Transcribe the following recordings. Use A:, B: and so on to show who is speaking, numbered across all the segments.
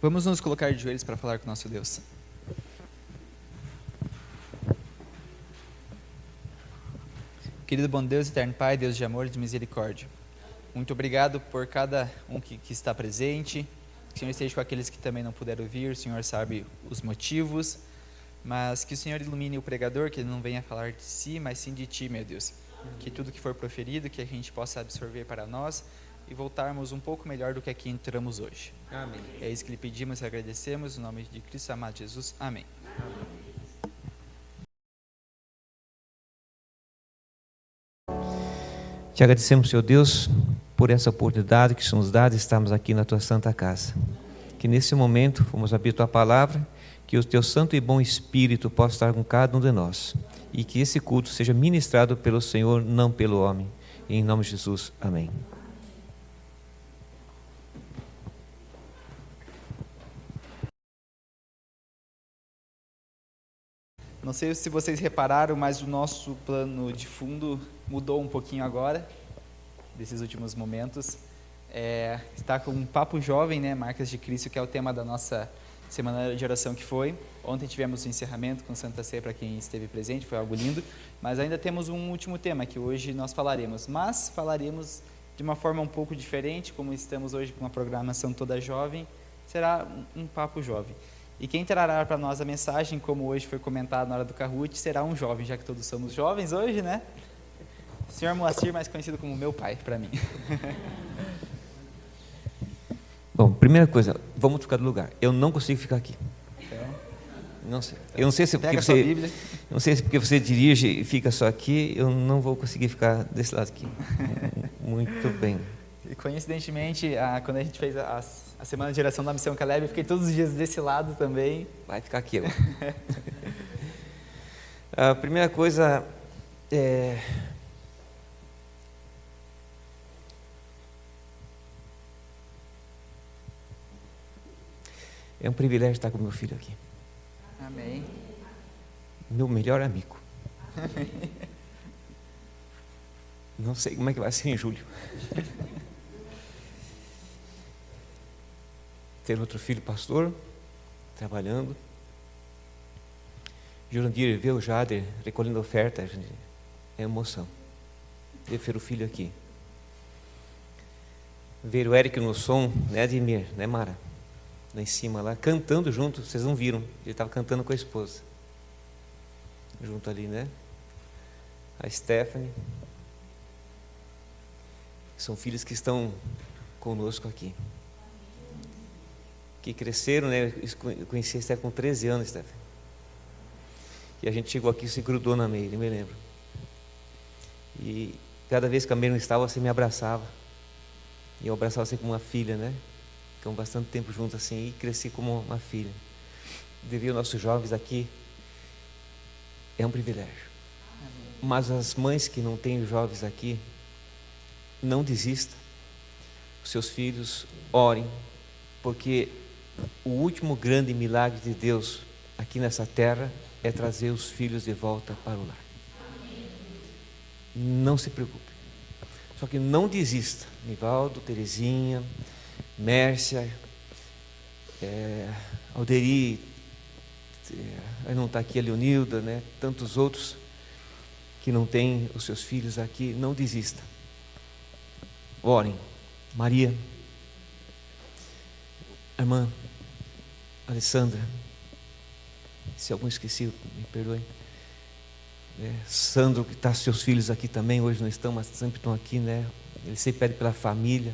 A: Vamos nos colocar de joelhos para falar com o nosso Deus. Querido bom Deus, eterno Pai, Deus de amor e de misericórdia, muito obrigado por cada um que está presente. Que o Senhor esteja com aqueles que também não puderam vir. O Senhor sabe os motivos, mas que o Senhor ilumine o pregador, que ele não venha falar de si, mas sim de Ti, meu Deus. Que tudo que for proferido, que a gente possa absorver para nós e voltarmos um pouco melhor do que aqui entramos hoje.
B: Amém.
A: É isso que lhe pedimos e agradecemos, em nome de Cristo amado Jesus. Amém.
B: Te agradecemos, Senhor Deus, por essa oportunidade que nos dá de estarmos aqui na Tua Santa Casa. Que nesse momento vamos abrir Tua Palavra, que o Teu Santo e Bom Espírito possa estar com cada um de nós. E que esse culto seja ministrado pelo Senhor, não pelo homem. Em nome de Jesus. Amém.
A: Não sei se vocês repararam, mas o nosso plano de fundo mudou um pouquinho agora, desses últimos momentos. Está com um papo jovem, né? Marcas de Cristo, que é o tema da nossa semana de oração que foi. Ontem tivemos o encerramento com Santa Ceia para quem esteve presente, foi algo lindo. Mas ainda temos um último tema que hoje nós falaremos. Mas falaremos de uma forma um pouco diferente, como estamos hoje com uma programação toda jovem. Será um papo jovem. E quem trará para nós a mensagem, como hoje foi comentado na hora do Kahoot, será um jovem, já que todos somos jovens hoje, né? O senhor Moacir, mais conhecido como meu pai, para mim.
B: Bom, primeira coisa, vamos trocar de lugar. Eu não consigo ficar aqui. Não sei. Eu não sei se é porque você, não sei se porque você dirige e fica só aqui, eu não vou conseguir ficar desse lado aqui. Muito bem.
A: E coincidentemente, quando a gente fez a semana de oração da Missão Caleb, eu fiquei todos os dias desse lado também.
B: Vai ficar aqui agora. A primeira coisa é um privilégio estar com meu filho aqui.
A: Amém.
B: Meu melhor amigo.
A: Amém.
B: Não sei como é que vai ser em julho. Ter outro filho pastor, trabalhando. Jurandir, ver o Jader recolhendo oferta, é emoção. Ver o filho aqui. Ver o Eric no som, né, Admir, né, Mara? Lá em cima, lá, cantando junto, vocês não viram, ele estava cantando com a esposa. Junto ali, né? A Stephanie. São filhos que estão conosco aqui. Que cresceram, né? Eu conheci a Stephanie com 13 anos, Stephanie. E a gente chegou aqui e se grudou na meia, eu me lembro. E cada vez que a Meire não estava, você me abraçava. E eu abraçava você como uma filha, né? Ficamos bastante tempo juntos assim e cresci como uma filha. Viver os nossos jovens aqui é um privilégio. Mas as mães que não têm jovens aqui, não desista. Os seus filhos, orem, porque o último grande milagre de Deus aqui nessa terra é trazer os filhos de volta para o lar. Não se preocupe. Só que não desista. Nivaldo, Terezinha, Mércia, Alderi, aí não está aqui a Leonilda, né? Tantos outros que não têm os seus filhos aqui, não desista. Orem. Maria, a irmã Alessandra, se algum esqueci, me perdoem. Sandro, que está seus filhos aqui também, hoje não estão, mas sempre estão aqui, né? Ele sempre pede pela família.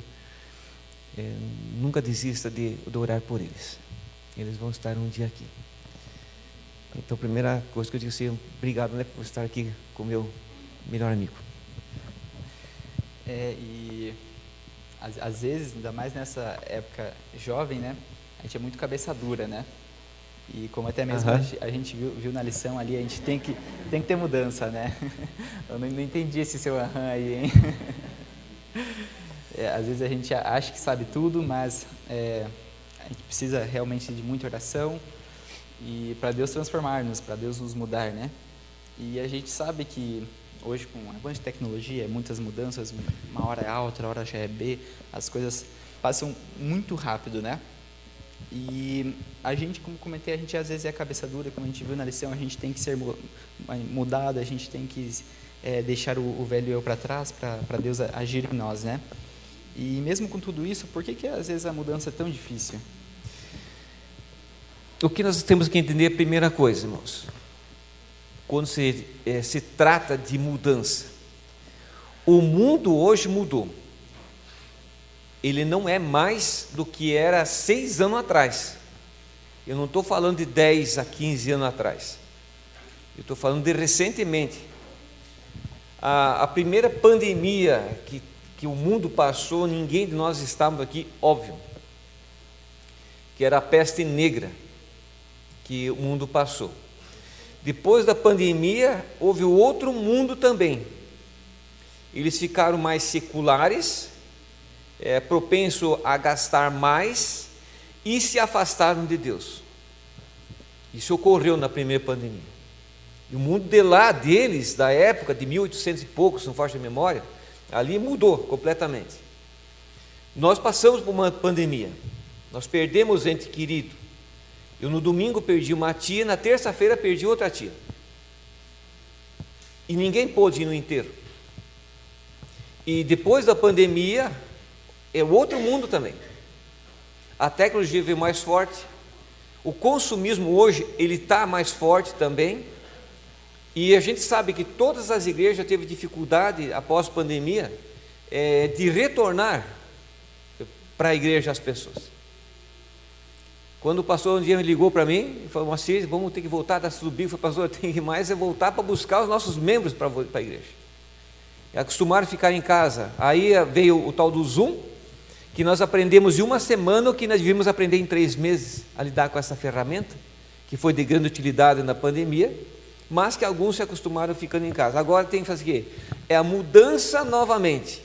B: Nunca desista de orar por eles. Eles vão estar um dia aqui. Então, a primeira coisa que eu digo assim, obrigado, né, por estar aqui com o meu melhor amigo.
A: E às vezes, ainda mais nessa época jovem, né, a gente é muito cabeça dura, né? E como até mesmo a gente viu na lição ali, a gente tem que ter mudança, né? Eu não entendi esse seu aham aí, hein? Às vezes a gente acha que sabe tudo, mas a gente precisa realmente de muita oração e para Deus transformar-nos, para Deus nos mudar, né? E a gente sabe que hoje, com a grande tecnologia, muitas mudanças, uma hora é A, outra hora já é B, as coisas passam muito rápido, né? E a gente, como comentei, a gente às vezes é cabeça dura, como a gente viu na lição, a gente tem que ser mudado, a gente tem que deixar o velho eu para trás, para Deus agir em nós, né? E mesmo com tudo isso, por que às vezes a mudança é tão difícil?
B: O que nós temos que entender, a primeira coisa, irmãos, quando se trata de mudança, o mundo hoje mudou. Ele não é mais do que era 6 anos atrás. Eu não estou falando de 10 a 15 anos atrás. Eu estou falando de recentemente. A primeira pandemia que o mundo passou, ninguém de nós estávamos aqui, óbvio, que era a peste negra que o mundo passou. Depois da pandemia, houve o outro mundo também. Eles ficaram mais seculares, propenso a gastar mais e se afastaram de Deus. Isso ocorreu na primeira pandemia. E o mundo de lá deles, da época de 1800 e poucos, se não falta a memória, ali mudou completamente. Nós passamos por uma pandemia, nós perdemos ente querido. Eu no domingo perdi uma tia, na terça-feira perdi outra tia. E ninguém pôde ir no enterro. E depois da pandemia, é outro mundo também. A tecnologia veio mais forte, o consumismo hoje ele está mais forte também, e a gente sabe que todas as igrejas teve dificuldade após a pandemia de retornar para a igreja as pessoas. Quando o pastor um dia me ligou para mim e falou assim, vamos ter que voltar da subir, eu falei, pastor, tem que mais voltar para buscar os nossos membros para a igreja. E acostumaram a ficar em casa. Aí veio o tal do Zoom, que nós aprendemos em uma semana o que nós devíamos aprender em 3 meses a lidar com essa ferramenta, que foi de grande utilidade na pandemia, mas que alguns se acostumaram ficando em casa. Agora tem que fazer o quê? É a mudança novamente,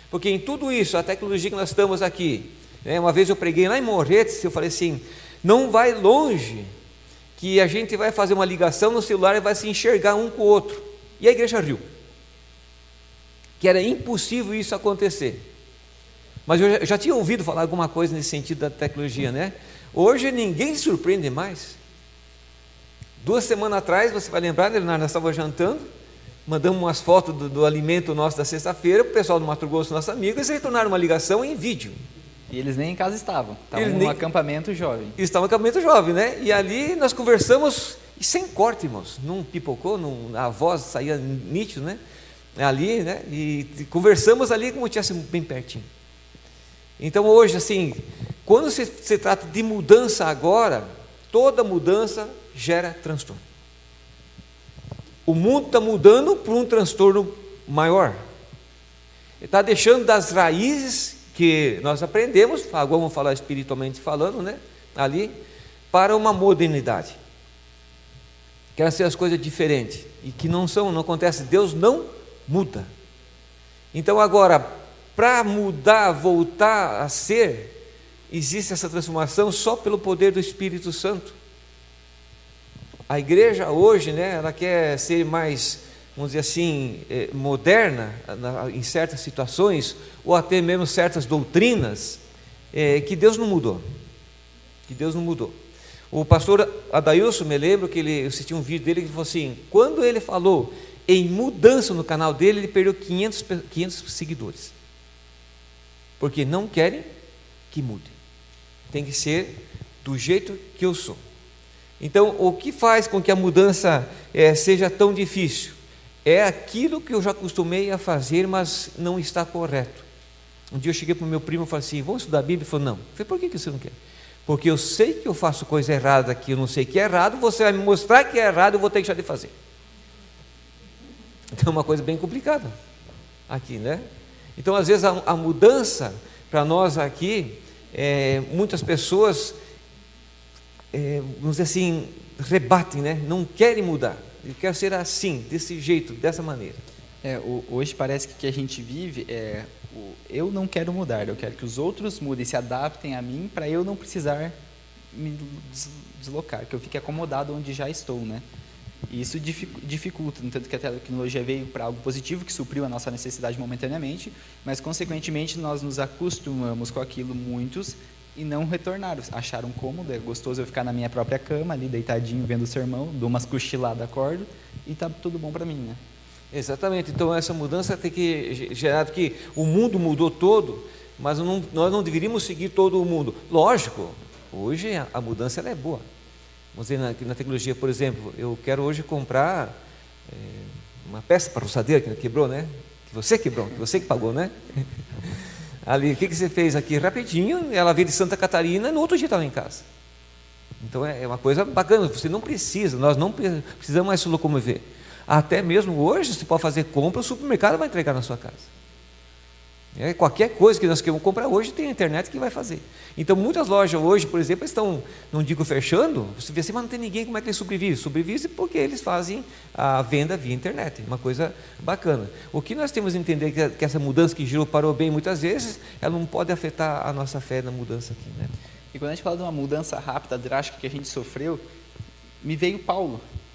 B: porque em tudo isso, a tecnologia que nós estamos aqui, uma vez eu preguei lá em Morretes, eu falei assim, não vai longe, que a gente vai fazer uma ligação no celular e vai se enxergar um com o outro, e a igreja riu, que era impossível isso acontecer. Mas eu já tinha ouvido falar alguma coisa nesse sentido da tecnologia, né? Hoje ninguém se surpreende mais. 2 semanas atrás, você vai lembrar, Leonardo, nós estávamos jantando, mandamos umas fotos do alimento nosso da sexta-feira, o pessoal do Mato Grosso, nossos amigos, eles retornaram uma ligação em vídeo.
A: E eles nem em casa estavam num acampamento jovem.
B: Eles estavam no acampamento jovem, né? E ali nós conversamos, e sem corte, irmãos, não pipocou, a voz saía nítido, né? Ali, né? E conversamos ali como se estivesse bem pertinho. Então hoje, assim, quando se trata de mudança agora, toda mudança gera transtorno. O mundo está mudando para um transtorno maior. Ele está deixando das raízes que nós aprendemos, vamos falar espiritualmente falando, né? Ali, para uma modernidade. Querem ser as coisas diferentes, e que não acontece, Deus não muda. Então agora, para mudar, voltar a ser, existe essa transformação só pelo poder do Espírito Santo. A igreja hoje, né, ela quer ser mais, vamos dizer assim, moderna em certas situações, ou até mesmo certas doutrinas, que Deus não mudou. Que Deus não mudou. O pastor Adailson, me lembro que eu assisti um vídeo dele que falou assim, quando ele falou em mudança no canal dele, ele perdeu 500 seguidores. Porque não querem que mude. Tem que ser do jeito que eu sou. Então, o que faz com que a mudança seja tão difícil? É aquilo que eu já acostumei a fazer, mas não está correto. Um dia eu cheguei para o meu primo e falei assim, vamos estudar a Bíblia? Ele falou, não. Eu falei, por que você não quer? Porque eu sei que eu faço coisa errada aqui, eu não sei que é errado, você vai me mostrar que é errado, eu vou ter que deixar de fazer. Então é uma coisa bem complicada aqui, né? Então às vezes a mudança para nós aqui, muitas pessoas, vamos dizer assim, rebatem, né? Não querem mudar, querem ser assim, desse jeito, dessa maneira.
A: Hoje parece que o que a gente vive eu não quero mudar, eu quero que os outros mudem, se adaptem a mim, para eu não precisar me deslocar, que eu fique acomodado onde já estou, né? E isso dificulta, no tanto que a tecnologia veio para algo positivo, que supriu a nossa necessidade momentaneamente, mas consequentemente nós nos acostumamos com aquilo, muitos, e não retornaram. Acharam cômodo, é gostoso eu ficar na minha própria cama, ali deitadinho, vendo o sermão, dou umas cochiladas, acordo, e está tudo bom para mim, né?
B: Exatamente, então essa mudança tem que gerar que o mundo mudou todo, mas nós não deveríamos seguir todo o mundo. Lógico, hoje a mudança ela é boa. Vamos dizer, na tecnologia, por exemplo, eu quero hoje comprar uma peça para roçadeira que quebrou, né? Que você quebrou, que você que pagou, né? Ali, o que você fez aqui? Rapidinho, ela veio de Santa Catarina e no outro dia estava em casa. Então é uma coisa bacana, você não precisa, nós não precisamos mais se locomover. Até mesmo hoje, você pode fazer compra, o supermercado vai entregar na sua casa. Qualquer coisa que nós queremos comprar hoje, tem a internet que vai fazer. Então, muitas lojas hoje, por exemplo, estão, não digo fechando, você vê assim, mas não tem ninguém, como é que eles sobrevivem? Sobrevivem porque eles fazem a venda via internet, uma coisa bacana. O que nós temos que entender é que essa mudança que girou parou bem muitas vezes, ela não pode afetar a nossa fé na mudança aqui, né?
A: E quando a gente fala de uma mudança rápida, drástica que a gente sofreu, me veio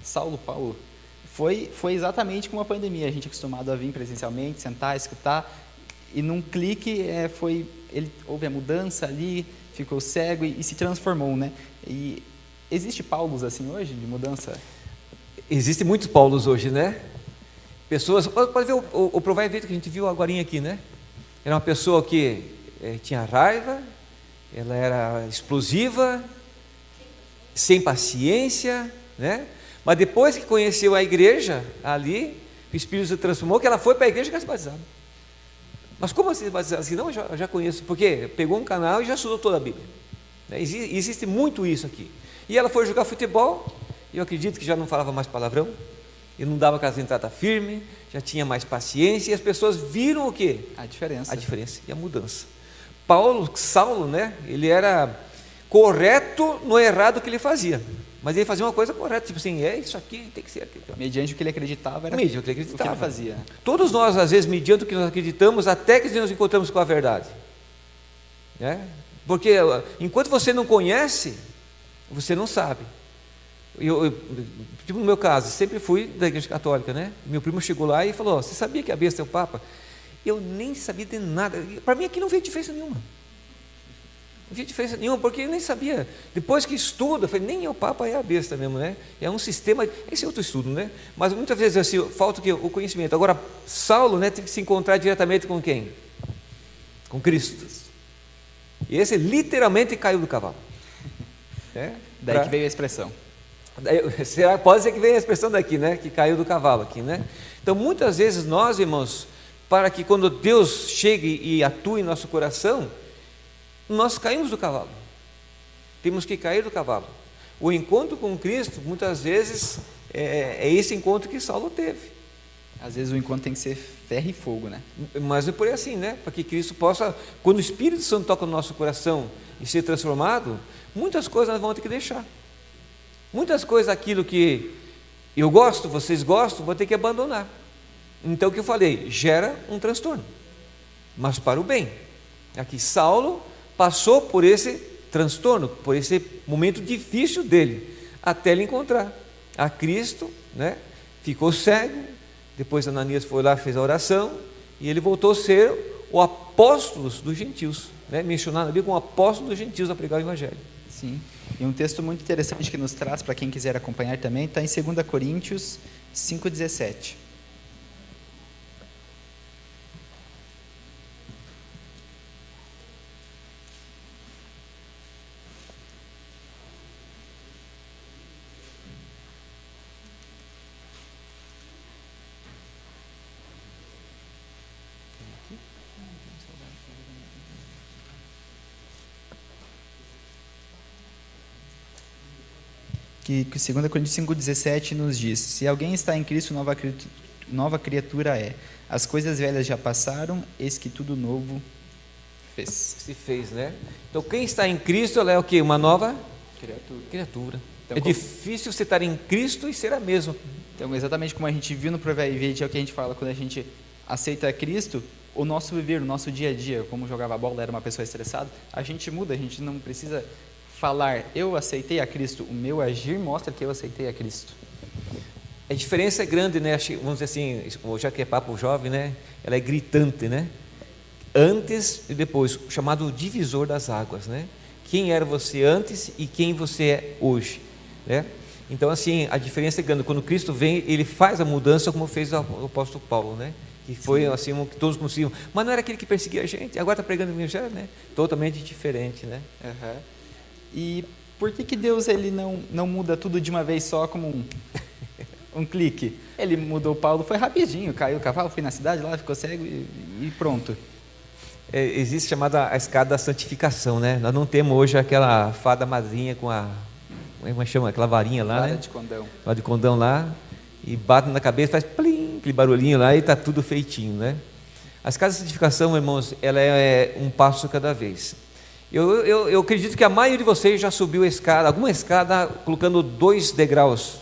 A: Saulo Paulo. Foi exatamente como a pandemia, a gente é acostumado a vir presencialmente, sentar, escutar, e num clique houve a mudança ali, ficou cego e se transformou, né? E existe Paulos assim hoje, de mudança?
B: Existem muitos Paulos hoje, né? Pessoas, pode ver o provérbio que a gente viu agora aqui, né? Era uma pessoa que tinha raiva, ela era explosiva, sem paciência, né? Mas depois que conheceu a igreja, ali, o Espírito se transformou, que ela foi para a igreja e quer se batizar. Mas como assim se batizar? Assim, não, eu já conheço, porque pegou um canal e já estudou toda a Bíblia. Existe muito isso aqui. E ela foi jogar futebol, e eu acredito que já não falava mais palavrão, e não dava aquelas entradas firmes, já tinha mais paciência, e as pessoas viram o quê?
A: A diferença.
B: A diferença e a mudança. Saulo, né, ele era correto no errado que ele fazia. Mas ele fazia uma coisa correta, tipo assim, isso aqui tem que ser aquilo.
A: Mediante o que ele acreditava, era
B: mediante o que ele acreditava.
A: O que ele fazia.
B: Todos nós, às vezes, mediante o que nós acreditamos, até que nos encontramos com a verdade. Porque enquanto você não conhece, você não sabe. Tipo no meu caso, sempre fui da igreja católica, né? Meu primo chegou lá e falou, você sabia que a besta é o Papa? Eu nem sabia de nada. Para mim aqui não veio diferença nenhuma. Não tinha diferença nenhuma, porque eu nem sabia. Depois que estuda, eu falei, nem é o Papa, é a besta mesmo, né? É um sistema, esse é outro estudo, né? Mas muitas vezes assim, falta o conhecimento. Agora, Saulo, né, tem que se encontrar diretamente com quem? Com Cristo. E esse literalmente caiu do cavalo.
A: Daí que veio a expressão.
B: Pode ser que venha a expressão daqui, né? Que caiu do cavalo aqui, né? Então, muitas vezes nós, irmãos, para que quando Deus chegue e atue em nosso coração, nós caímos do cavalo, temos que cair do cavalo. O encontro com Cristo, muitas vezes, é esse encontro que Saulo teve.
A: Às vezes o encontro tem que ser ferro e fogo, né?
B: Mas é por aí assim, né? Para que Cristo possa, quando o Espírito Santo toca no nosso coração e ser transformado, muitas coisas nós vamos ter que deixar. Muitas coisas, aquilo que eu gosto, vocês gostam, vou ter que abandonar. Então, o que eu falei, gera um transtorno, mas para o bem. Aqui, Saulo passou por esse transtorno, por esse momento difícil dele, até ele encontrar a Cristo, né? Ficou cego, depois Ananias foi lá, fez a oração, e ele voltou a ser o apóstolo dos gentios, né? Mencionado ali como apóstolo dos gentios a pregar o Evangelho.
A: Sim, e um texto muito interessante que nos traz, para quem quiser acompanhar também, está em 2 Coríntios 5,17. Que 2 Coríntios 5,17 nos diz, se alguém está em Cristo, nova criatura é. As coisas velhas já passaram, eis que tudo novo
B: se fez, né? Então, quem está em Cristo, ela é o quê? Uma nova criatura. Então, difícil você estar em Cristo e ser a mesma.
A: Então, exatamente como a gente viu no Provérbio 20, é o que a gente fala, quando a gente aceita Cristo, o nosso viver, o nosso dia a dia, como jogava bola, era uma pessoa estressada, a gente muda, a gente não precisa falar, eu aceitei a Cristo, o meu agir mostra que eu aceitei a Cristo.
B: A diferença é grande, né? Vamos dizer assim, já que é papo jovem, né? Ela é gritante, né? Antes e depois, chamado divisor das águas, né? quem era você antes e quem você é hoje, né? Então, assim, a diferença é grande. Quando Cristo vem, ele faz a mudança como fez o apóstolo Paulo, né? Que foi assim, que todos conseguiam. Mas não era aquele que perseguia a gente, agora está pregando o evangelho, né? Totalmente diferente, né?
A: Uhum. E por que Deus ele não muda tudo de uma vez só como um clique? Ele mudou Paulo, foi rapidinho, caiu o cavalo, foi na cidade lá, ficou cego e pronto.
B: Existe chamada a escada da santificação, né? Nós não temos hoje aquela fada madrinha com como é que chama? Aquela varinha lá,
A: Vara
B: né?
A: de condão.
B: Vara de condão lá, e bate na cabeça, faz plim, aquele barulhinho lá e está tudo feitinho, né? A escada da santificação, irmãos, ela é um passo cada vez. Eu acredito que a maioria de vocês já subiu a escada, alguma escada colocando 2 degraus.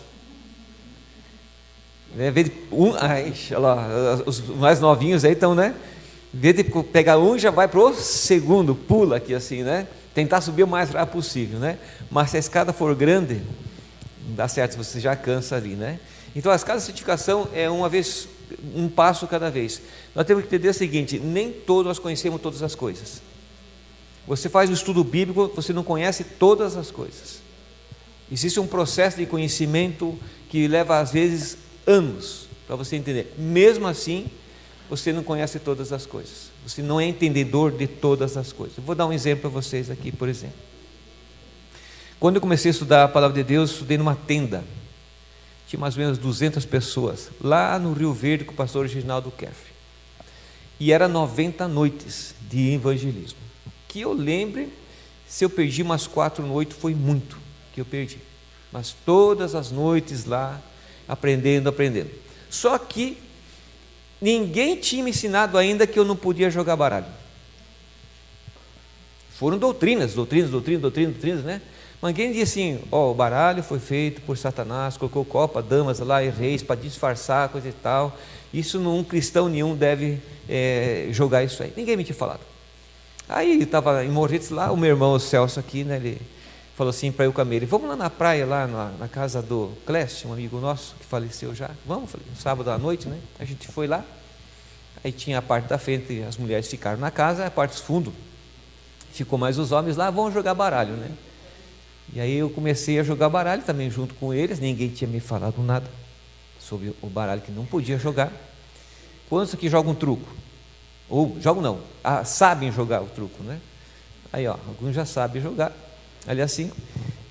B: Olha lá, os mais novinhos aí estão, né? Em vez de pegar um, já vai para o segundo, pula aqui assim, né? Tentar subir o mais rápido possível, né? Mas se a escada for grande, não dá certo, você já cansa ali, né? Então a escada de santificação é um passo cada vez. Nós temos que entender o seguinte: nem todos nós conhecemos todas as coisas. Você faz um estudo bíblico, você não conhece todas as coisas. Existe um processo de conhecimento que leva às vezes anos para você entender. Mesmo assim, você não conhece todas as coisas. Você não é entendedor de todas as coisas. Eu vou dar um exemplo para vocês aqui, por exemplo. Quando eu comecei a estudar a palavra de Deus, eu estudei numa tenda. Tinha mais ou menos 200 pessoas, lá no Rio Verde, com o pastor Reginaldo Keffer. E era 90 noites de evangelismo. Que eu lembre, se eu perdi umas 4 noites, foi muito que eu perdi. Mas todas as noites lá, aprendendo. Só que ninguém tinha me ensinado ainda que eu não podia jogar baralho. Foram doutrinas, né? Mas ninguém dizia assim: o baralho foi feito por Satanás, colocou copa, damas lá e reis para disfarçar, coisa e tal. Isso um cristão nenhum deve jogar isso aí. Ninguém me tinha falado. Aí estava em Morretes lá, o meu irmão Celso aqui, né? Ele falou assim para eu com a Meire: vamos lá na praia, lá na casa do Clécio, um amigo nosso que faleceu já. Vamos, falei, no sábado à noite, né? A gente foi lá. Aí tinha a parte da frente, as mulheres ficaram na casa, a parte do fundo ficou mais os homens lá, vão jogar baralho, né? E aí eu comecei a jogar baralho também junto com eles. Ninguém tinha me falado nada sobre o baralho que não podia jogar. Quantos aqui jogam truco? Ou jogam não, sabem jogar o truco, né? Aí alguns já sabem jogar, ali assim.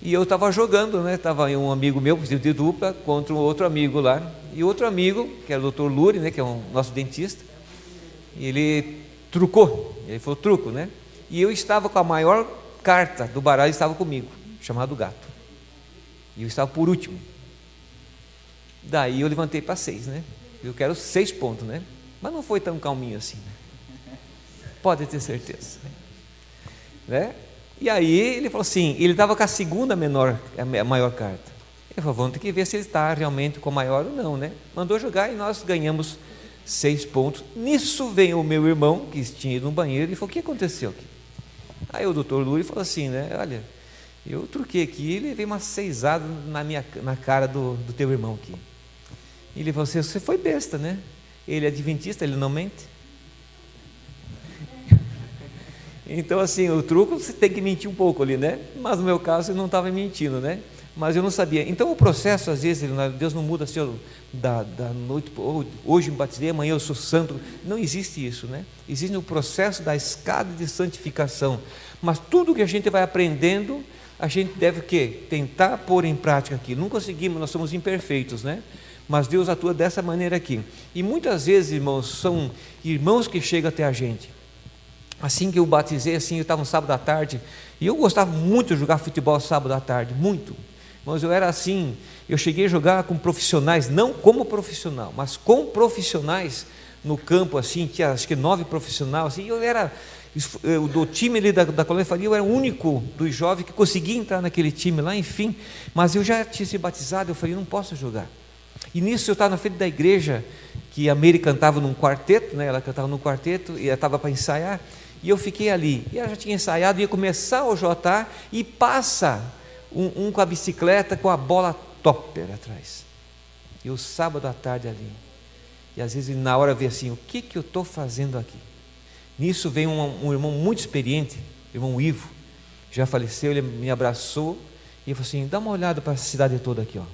B: E eu estava jogando, né? Estava um amigo meu, de dupla, contra um outro amigo lá. E outro amigo, que era o Dr. Luri, né? Que é o nosso dentista. E ele trucou, ele falou truco, né? E eu estava com a maior carta do baralho, estava comigo, chamado gato. E eu estava por último. Daí eu levantei para 6, né? Eu quero 6 pontos, né? Mas não foi tão calminho assim, né? Pode ter certeza, né? E aí ele falou assim, ele estava com a segunda a maior carta. Ele falou: vamos ter que ver se ele está realmente com a maior ou não, né? Mandou jogar e nós ganhamos 6 pontos. Nisso vem o meu irmão, que tinha ido no banheiro, e falou: o que aconteceu aqui? Aí o doutor Luri falou assim, né? Olha, eu truquei aqui e levei uma 6ada na cara do teu irmão aqui. E ele falou assim: você foi besta, né? Ele é adventista, ele não mente. Então assim, o truco você tem que mentir um pouco ali, né? Mas no meu caso eu não estava mentindo, né? Mas eu não sabia. Então o processo, às vezes, Deus não muda assim, da noite, hoje me batizei, amanhã eu sou santo. Não existe isso, né? Existe o processo da escada de santificação. Mas tudo que a gente vai aprendendo, a gente deve o quê? Tentar pôr em prática aqui. Não conseguimos, nós somos imperfeitos, né? Mas Deus atua dessa maneira aqui. E muitas vezes, irmãos, são irmãos que chegam até a gente. Assim que eu batizei, assim, eu estava no sábado à tarde, e eu gostava muito de jogar futebol sábado à tarde, muito. Mas eu era assim, eu cheguei a jogar com profissionais, não como profissional, mas com profissionais no campo, assim, tinha acho que 9 profissionais, assim, do time ali da Colônia Faria, eu era o único dos jovens que conseguia entrar naquele time lá, enfim, mas eu já tinha sido batizado, eu falei: não posso jogar. E nisso eu estava na frente da igreja, que a Meire cantava num quarteto, né? Ela cantava num quarteto, e ela estava para ensaiar, e eu fiquei ali, e ela já tinha ensaiado, ia começar o JA, e passa um com a bicicleta, com a bola topper atrás, e o sábado à tarde ali, e às vezes na hora vê assim: o que eu estou fazendo aqui? Nisso vem um irmão muito experiente, irmão Ivo, já faleceu, ele me abraçou e falou assim: dá uma olhada para essa cidade toda aqui, ó.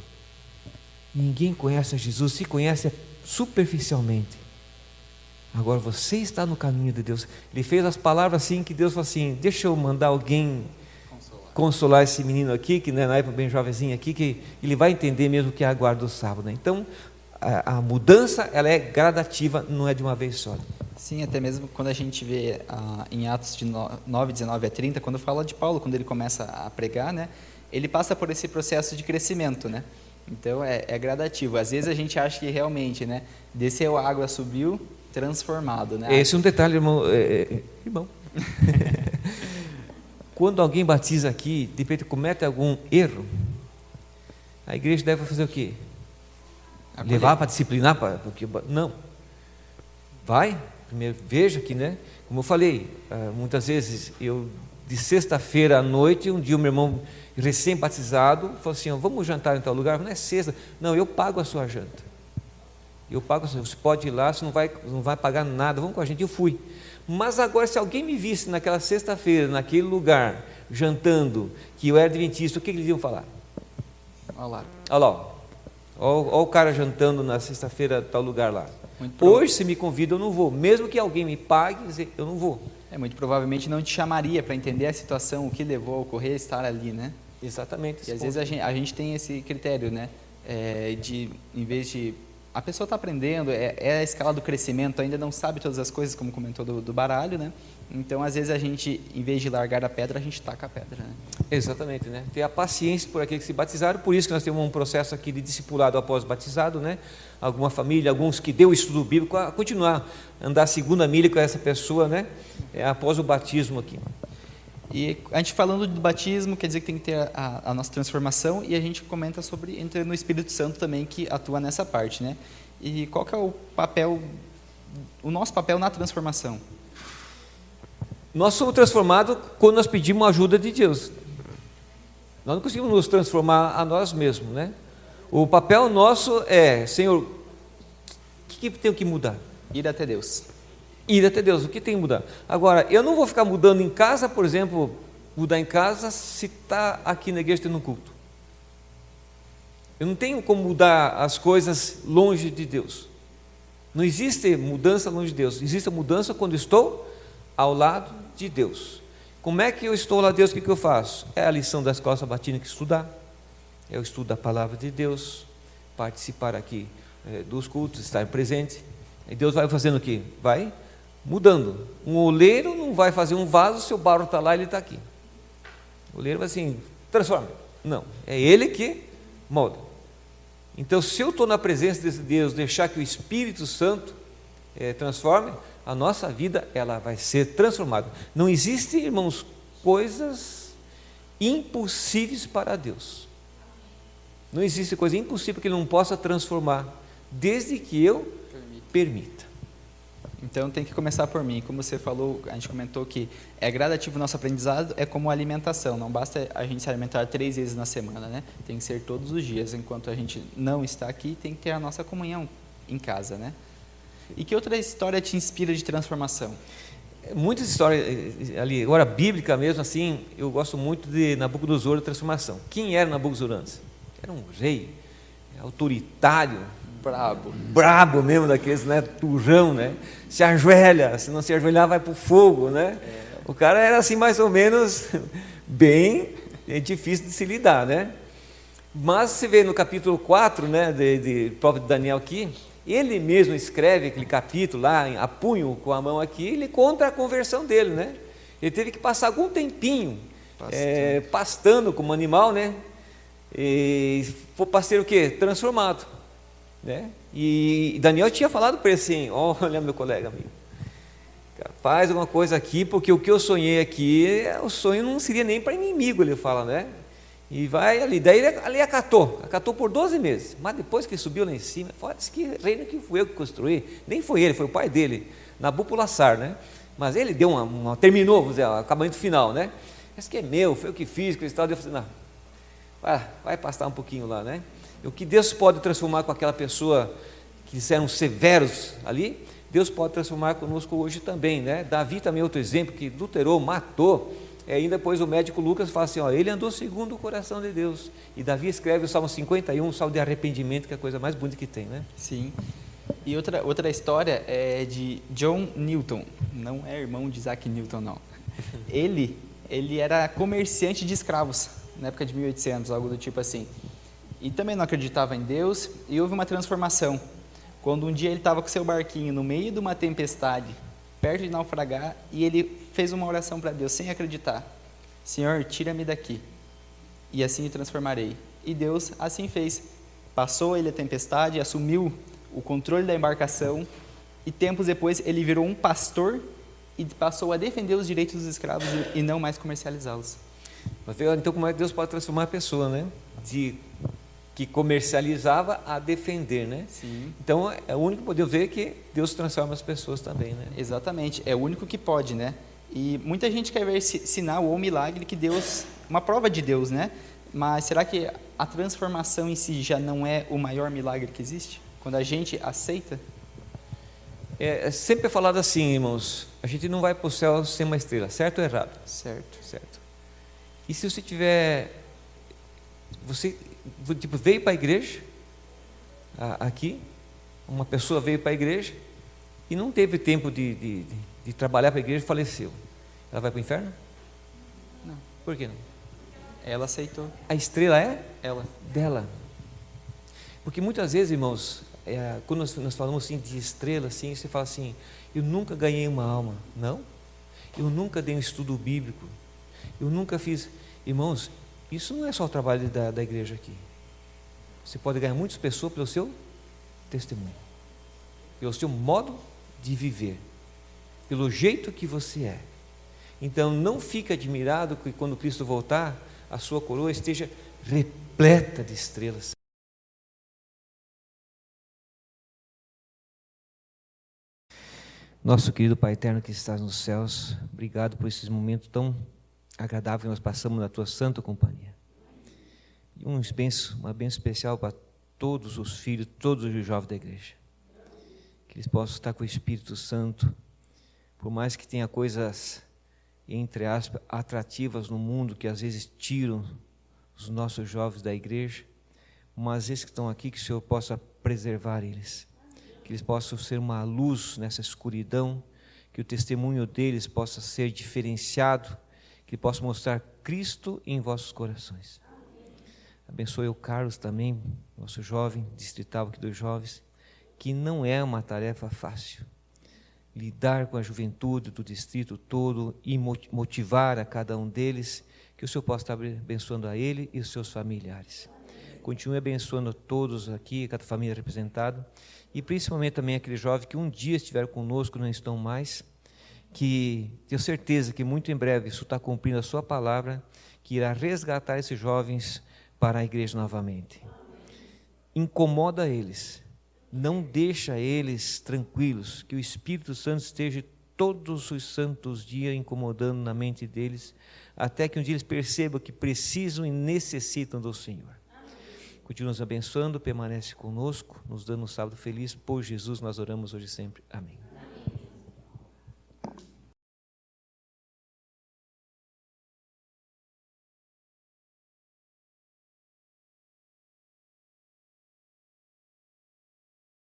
B: Ninguém conhece a Jesus, se conhece superficialmente. Agora você está no caminho de Deus. Ele fez as palavras assim, que Deus falou assim: deixa eu mandar alguém consolar esse menino aqui, que na época bem jovenzinho aqui, que ele vai entender mesmo que é a guarda do sábado, né? Então a mudança, ela é gradativa, não é de uma vez só.
A: Sim, até mesmo quando a gente vê em Atos de 9, 19 a 30, quando fala de Paulo, quando ele começa a pregar, né, ele passa por esse processo de crescimento, né? Então é gradativo. Às vezes a gente acha que realmente, né, desceu a água, subiu, transformado, né?
B: Esse é um detalhe, irmão. Irmão. Quando alguém batiza aqui, de repente comete algum erro, a igreja deve fazer o quê? Levar para disciplinar? Porque, não. Vai, primeiro veja aqui, né? Como eu falei, muitas vezes, de sexta-feira à noite, um dia o meu irmão recém-batizado falou assim: vamos jantar em tal lugar. Não é sexta, não, eu pago a sua janta. Eu pago, você pode ir lá, você não vai pagar nada, vamos com a gente. Eu fui. Mas agora, se alguém me visse naquela sexta-feira, naquele lugar, jantando, que eu era adventista, o que eles iam falar?
A: Olha lá.
B: Olha lá, olha o cara jantando na sexta-feira, tal lugar lá. Hoje, se me convida, eu não vou. Mesmo que alguém me pague, eu não vou.
A: Muito provavelmente não te chamaria para entender a situação, o que levou a ocorrer, estar ali, né?
B: Exatamente.
A: E às vezes a gente tem esse critério, né? Em vez de... A pessoa está aprendendo, é a escala do crescimento, ainda não sabe todas as coisas, como comentou do baralho, né? Então, às vezes, a gente, em vez de largar a pedra, a gente taca a pedra, né?
B: Exatamente, né? Ter a paciência por aqueles que se batizaram, por isso que nós temos um processo aqui de discipulado após batizado, né? Alguma família, alguns que deu estudo bíblico, a continuar, andar a segunda milha com essa pessoa, né? Após o batismo aqui.
A: E a gente falando do batismo, quer dizer que tem que ter a nossa transformação, e a gente comenta sobre entra no Espírito Santo também, que atua nessa parte, né? E qual que é o nosso papel na transformação?
B: Nós somos transformados quando nós pedimos a ajuda de Deus. Nós não conseguimos nos transformar a nós mesmos, né? O papel nosso é: Senhor, o que tem que mudar?
A: Ir até Deus.
B: Ir até Deus, o que tem que mudar? Agora, eu não vou ficar mudando em casa, por exemplo, mudar em casa se está aqui na igreja tendo um culto. Eu não tenho como mudar as coisas longe de Deus. Não existe mudança longe de Deus. Existe a mudança quando estou ao lado de Deus. Como é que eu estou ao lado de Deus? O que eu faço? É a lição da escola sabatina que estudar. É o estudo da palavra de Deus. Participar aqui dos cultos, estar presente. E Deus vai fazendo o quê? Vai mudando. Um oleiro não vai fazer um vaso se o barro está lá e ele está aqui. O oleiro vai assim: transforma. Não, é ele que molda. Então, se eu estou na presença desse Deus, deixar que o Espírito Santo transforme, a nossa vida ela vai ser transformada. Não existe, irmãos, coisas impossíveis para Deus. Não existe coisa impossível que Ele não possa transformar, desde que eu permita.
A: Então tem que começar por mim. Como você falou, a gente comentou que é gradativo o nosso aprendizado, é como alimentação. Não basta a gente se alimentar 3 vezes na semana, né? Tem que ser todos os dias. Enquanto a gente não está aqui, tem que ter a nossa comunhão em casa, né? E que outra história te inspira de transformação?
B: Muitas histórias ali, agora bíblica mesmo, assim, eu gosto muito de Nabucodonosor, da transformação. Quem era Nabucodonosor antes? Era um rei autoritário, brabo mesmo, daqueles, né, turrão, né? Se ajoelha, se não se ajoelhar vai para o fogo, né? O cara era assim mais ou menos bem difícil de se lidar, né? Mas você vê no capítulo 4, né, de próprio de Daniel aqui, ele mesmo escreve aquele capítulo lá, a punho com a mão aqui, ele conta a conversão dele, né? Ele teve que passar algum tempinho pastando como animal, né? E foi para ser o quê? Transformado, né? E Daniel tinha falado para ele assim: olha, meu colega amigo, faz alguma coisa aqui, porque o que eu sonhei aqui, o sonho não seria nem para inimigo, ele fala, né? E vai ali, daí ele ali acatou por 12 meses, mas depois que ele subiu lá em cima, disse que reino que fui eu que construí, nem foi ele, foi o pai dele, Nabopolassar, né? Mas ele deu terminou, vamos dizer, o acabamento final, né? Esse que é meu, foi o que fiz, Cristal, eu falei: não, vai pastar um pouquinho lá, né? O que Deus pode transformar com aquela pessoa que eram severos ali, Deus pode transformar conosco hoje também, né? Davi também é outro exemplo, que adulterou, matou Aí depois o médico Lucas fala assim, ó, ele andou segundo o coração de Deus. E Davi escreve o Salmo 51, o Salmo de arrependimento, que é a coisa mais bonita que tem, né?
A: Sim. E outra história é de John Newton, não é irmão de Isaac Newton, não. Ele era comerciante de escravos, na época de 1800, algo do tipo assim. E também não acreditava em Deus, e houve uma transformação. Quando um dia ele estava com seu barquinho no meio de uma tempestade, perto de naufragar, e ele fez uma oração para Deus, sem acreditar. Senhor, tira-me daqui, e assim me transformarei. E Deus assim fez. Passou ele a tempestade, assumiu o controle da embarcação, e tempos depois ele virou um pastor e passou a defender os direitos dos escravos e não mais comercializá-los.
B: Então, como é que Deus pode transformar a pessoa, né? Que comercializava a defender, né?
A: Sim.
B: Então, é o único que podemos ver que Deus transforma as pessoas também, né?
A: Exatamente, é o único que pode, né? E muita gente quer ver sinal ou milagre que Deus, uma prova de Deus, né? Mas será que a transformação em si já não é o maior milagre que existe? Quando a gente aceita?
B: É sempre falado assim, irmãos, a gente não vai para o céu sem uma estrela, certo ou errado?
A: Certo.
B: Certo. E se você tipo, veio para a igreja, aqui, uma pessoa veio para a igreja e não teve tempo de trabalhar para a igreja e faleceu, ela vai para o inferno?
A: Não.
B: Por que não?
A: Ela aceitou.
B: A estrela é?
A: Ela.
B: Dela. Porque muitas vezes, irmãos, quando nós falamos assim de estrela, assim, você fala assim, eu nunca ganhei uma alma. Não, eu nunca dei um estudo bíblico, eu nunca fiz. Irmãos, isso não é só o trabalho da igreja aqui. Você pode ganhar muitas pessoas pelo seu testemunho, pelo seu modo de viver, pelo jeito que você é. Então não fique admirado que quando Cristo voltar, a sua coroa esteja repleta de estrelas. Nosso querido Pai eterno que estás nos céus, obrigado por esses momentos tão agradáveis que nós passamos na tua santa companhia. E uma bênção especial para todos os filhos, todos os jovens da igreja. Que eles possam estar com o Espírito Santo, por mais que tenha coisas, entre aspas, atrativas no mundo que às vezes tiram os nossos jovens da igreja, mas esses que estão aqui, que o Senhor possa preservar eles. Que eles possam ser uma luz nessa escuridão, que o testemunho deles possa ser diferenciado, que possa mostrar Cristo em vossos corações. Abençoe o Carlos também, nosso jovem, distrital aqui dos jovens, que não é uma tarefa fácil. Lidar com a juventude do distrito todo e motivar a cada um deles, que o Senhor possa estar abençoando a ele e os seus familiares. Continue abençoando todos aqui, cada família representada, e principalmente também aqueles jovens que um dia estiveram conosco, não estão mais, que tenho certeza que muito em breve isso está cumprindo a sua palavra, que irá resgatar esses jovens para a igreja novamente. Incomoda eles, não deixa eles tranquilos, que o Espírito Santo esteja todos os santos dias incomodando na mente deles, até que um dia eles percebam que precisam e necessitam do Senhor. Continua nos abençoando, permanece conosco, nos dando um sábado feliz. Por Jesus nós oramos hoje e sempre. Amém.